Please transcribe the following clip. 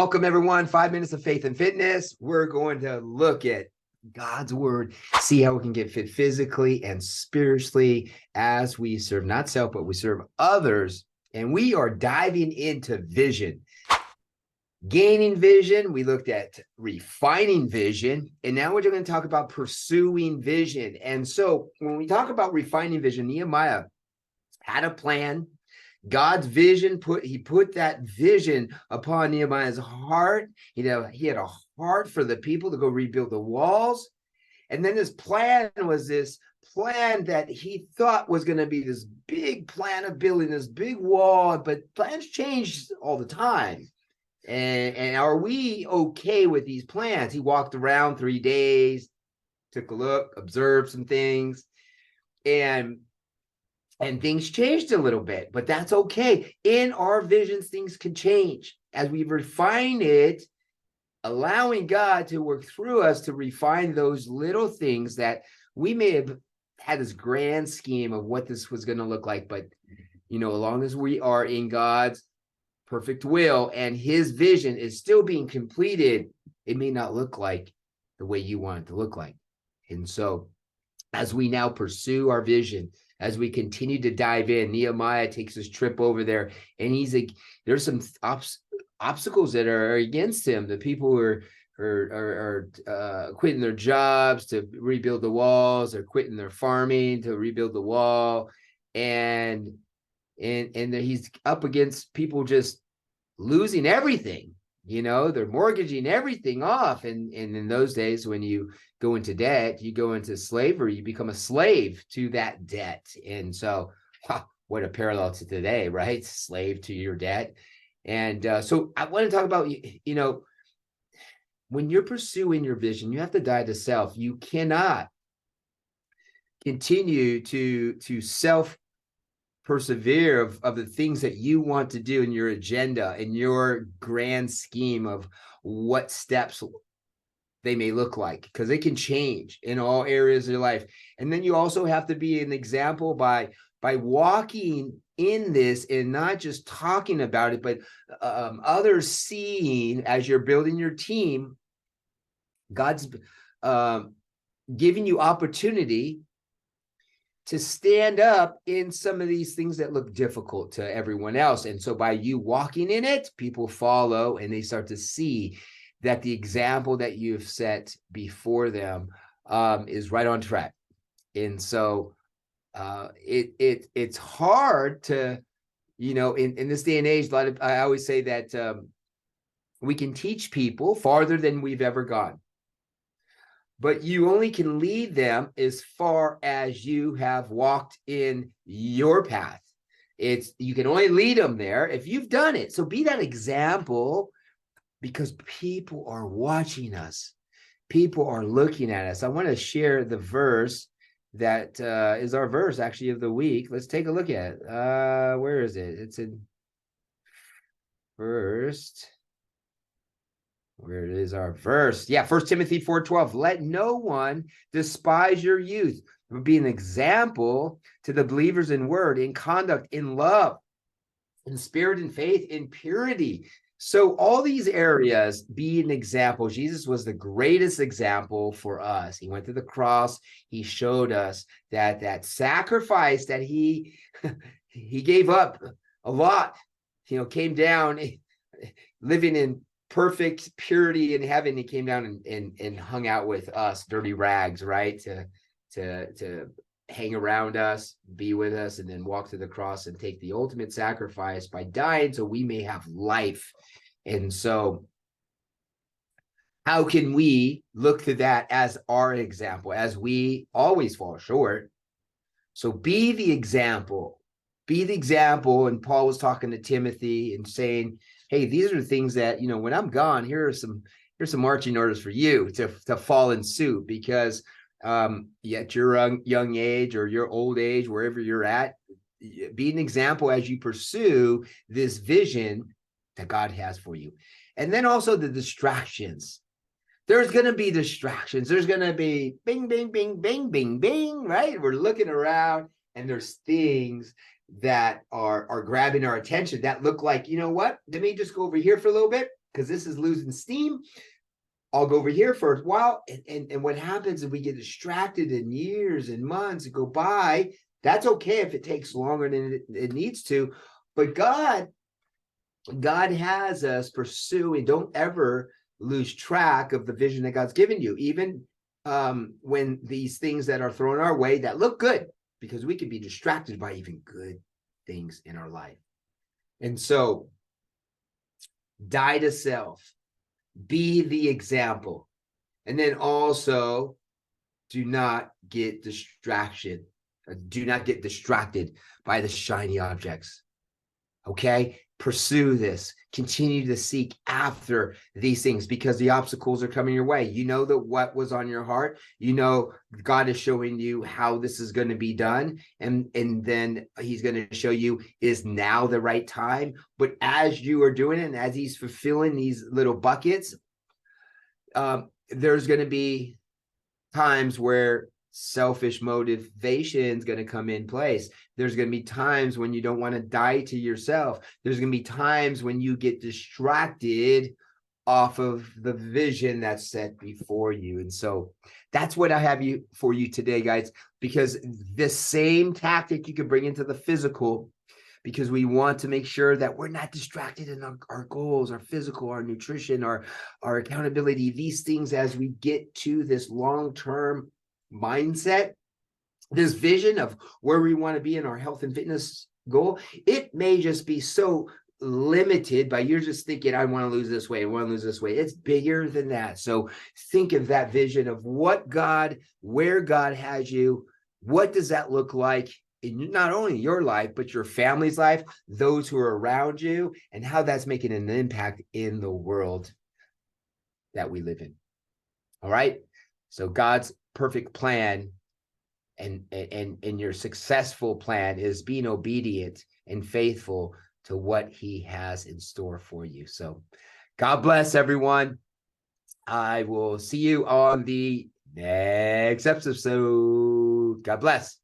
Welcome, everyone. 5 minutes of faith and fitness. We're going to look at God's word, see how we can get fit physically and spiritually as we serve not self, but we serve others. And we are diving into vision. Gaining vision, we looked at refining vision, and now we're going to talk about pursuing vision. And so when we talk about refining vision, Nehemiah had a plan. God's vision, he put that vision upon Nehemiah's heart. He had a heart for the people to go rebuild the walls. And then this plan was this plan that he thought was going to be this big plan of building this big wall, but plans change all the time. And are we okay with these plans? He walked around 3 days, took a look, observed some things, and things changed a little bit, but that's okay. In our visions, things can change. As we refine it, allowing God to work through us to refine those little things that we may have had this grand scheme of what this was going to look like. But, as long as we are in God's perfect will and his vision is still being completed, it may not look like the way you want it to look like. And so as we now pursue our vision, as we continue to dive in, Nehemiah takes his trip over there, and there's some obstacles that are against him. The people who are quitting their jobs to rebuild the walls, they're quitting their farming to rebuild the wall, and he's up against people just losing everything. They're mortgaging everything off. And in those days, when you go into debt, you go into slavery, you become a slave to that debt. And so what a parallel to today, right? Slave to your debt. And so I want to talk about, when you're pursuing your vision, you have to die to self. You cannot continue to self persevere of the things that you want to do in your agenda, in your grand scheme of what steps they may look like, because they can change in all areas of your life. And then you also have to be an example by walking in this and not just talking about it, but others seeing as you're building your team, God's giving you opportunity to stand up in some of these things that look difficult to everyone else. And so by you walking in it, people follow and they start to see that the example that you've set before them is right on track. And so it's hard to, in this day and age, I always say that we can teach people farther than we've ever gone. But you only can lead them as far as you have walked in your path. You can only lead them there if you've done it. So be that example, because people are watching us. People are looking at us. I want to share the verse that is our verse actually of the week. Let's take a look at it. Where is it? It's in first. Where is our verse? Yeah, 1 Timothy 4:12. Let no one despise your youth, but be an example to the believers in word, in conduct, in love, in spirit, in faith, in purity. So all these areas, be an example. Jesus was the greatest example for us. He went to the cross. He showed us that sacrifice that he gave up a lot, came down, living in perfect purity in heaven. He came down and hung out with us, dirty rags, right? To hang around us, be with us, and then walk to the cross and take the ultimate sacrifice by dying so we may have life. And so how can we look to that as our example, as we always fall short? So be the example. Be the example. And Paul was talking to Timothy and saying, hey, these are the things that, when I'm gone, here's some marching orders for you to fall in suit, because at your young age or your old age, wherever you're at, be an example as you pursue this vision that God has for you. And then also the distractions. There's going to be distractions. There's going to be bing, bing, bing, bing, bing, bing, right? We're looking around and there's things that are grabbing our attention that look like, let me just go over here for a little bit. because this is losing steam. I'll go over here for a while. And what happens is we get distracted and years and months go by. That's okay if it takes longer than it needs to. But God has us pursuing. Don't ever lose track of the vision that God's given you, even when these things that are thrown our way that look good, because we can be distracted by even good things in our life. And so die to self, be the example, and then also do not get distracted by the shiny objects. Okay, pursue this, continue to seek after these things, because the obstacles are coming your way. You know that what was on your heart, you know God is showing you how this is going to be done, and then he's going to show you is now the right time. But as you are doing it, and as he's fulfilling these little buckets, there's going to be times where selfish motivation is going to come in place. There's going to be times when you don't want to die to yourself. There's going to be times when you get distracted off of the vision that's set before you. And so that's what I have for you today, guys, because the same tactic you can bring into the physical, because we want to make sure that we're not distracted in our goals, our physical, our nutrition, our accountability, these things, as we get to this long-term mindset, this vision of where we want to be in our health and fitness goal. It may just be so limited by you're just thinking, I want to lose this weight, I want to lose this weight. It's bigger than that. So think of that vision of where God has you. What does that look like in not only your life, but your family's life, those who are around you, and how that's making an impact in the world that we live in. All right. So God's perfect plan and your successful plan is being obedient and faithful to what he has in store for you. So God bless everyone. I will see you on the next episode. God bless.